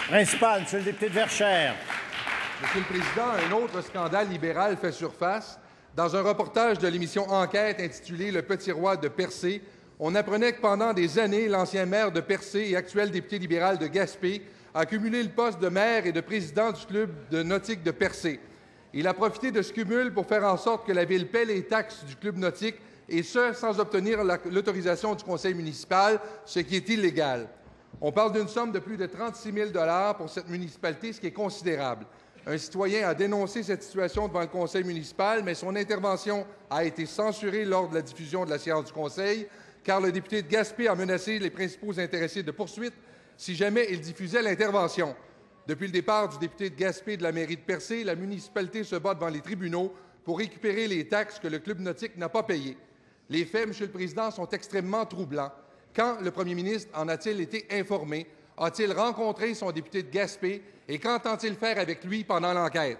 Principal, Monsieur le député de Verchères. Monsieur le Président, un autre scandale libéral fait surface. Dans un reportage de l'émission Enquête intitulé « Le petit roi de Percé », on apprenait que pendant des années, l'ancien maire de Percé et actuel député libéral de Gaspé a cumulé le poste de maire et de président du club de nautique de Percé. Il a profité de ce cumul pour faire en sorte que la Ville paie les taxes du club nautique, et ce, sans obtenir l'autorisation du conseil municipal, ce qui est illégal. On parle d'une somme de plus de 36 000 $ pour cette municipalité, ce qui est considérable. Un citoyen a dénoncé cette situation devant le conseil municipal, mais son intervention a été censurée lors de la diffusion de la séance du conseil, car le député de Gaspé a menacé les principaux intéressés de poursuite si jamais il diffusait l'intervention. Depuis le départ du député de Gaspé de la mairie de Percé, la municipalité se bat devant les tribunaux pour récupérer les taxes que le club nautique n'a pas payées. Les faits, Monsieur le Président, sont extrêmement troublants. Quand le premier ministre en a-t-il été informé? A-t-il rencontré son député de Gaspé? Et qu'entend-il faire avec lui pendant l'enquête?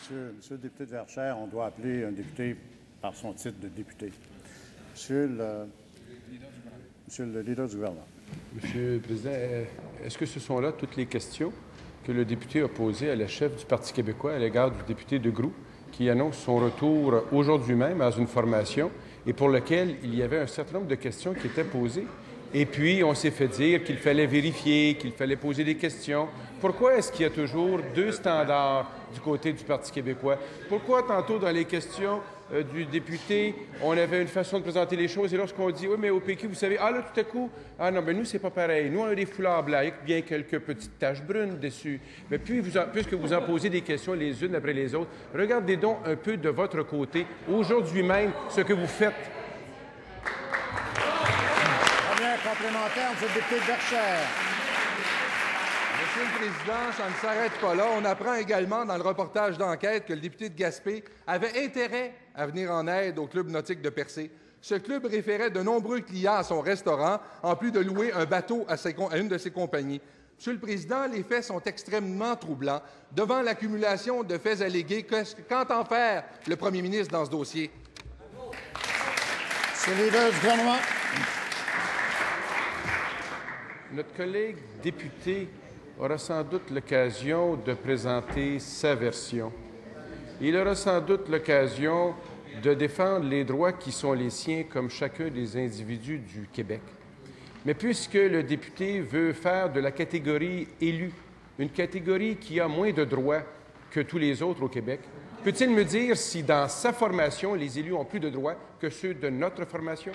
Monsieur le député de Verchères, on doit appeler un député par son titre de député. Monsieur le leader du gouvernement. Monsieur le Président, est-ce que ce sont là toutes les questions que le député a posées à la chef du Parti québécois à l'égard du député de Groux, qui annonce son retour aujourd'hui même dans une formation et pour lequel il y avait un certain nombre de questions qui étaient posées? Et puis, on s'est fait dire qu'il fallait vérifier, qu'il fallait poser des questions. Pourquoi est-ce qu'il y a toujours deux standards du côté du Parti québécois? Pourquoi, tantôt, dans les questions du député, on avait une façon de présenter les choses, et lorsqu'on dit « Oui, mais au PQ, vous savez, ah là, tout à coup, ah non, mais nous, c'est pas pareil. Nous, on a des foulards blancs, avec bien quelques petites taches brunes dessus. Mais puis, puisque vous en posez des questions les unes après les autres, regardez donc un peu de votre côté, aujourd'hui même, ce que vous faites. » Complémentaire, Monsieur le député de Verchères. Monsieur le Président, ça ne s'arrête pas là. On apprend également dans le reportage d'enquête que le député de Gaspé avait intérêt à venir en aide au club nautique de Percé. Ce club référait de nombreux clients à son restaurant, en plus de louer un bateau à une de ses compagnies. Monsieur le Président, les faits sont extrêmement troublants. Devant l'accumulation de faits allégués, qu'entend faire le premier ministre dans ce dossier? Monsieur le leader du gouvernement. Notre collègue député aura sans doute l'occasion de présenter sa version. Il aura sans doute l'occasion de défendre les droits qui sont les siens comme chacun des individus du Québec. Mais puisque le député veut faire de la catégorie élue une catégorie qui a moins de droits que tous les autres au Québec, peut-il me dire si dans sa formation, les élus ont plus de droits que ceux de notre formation?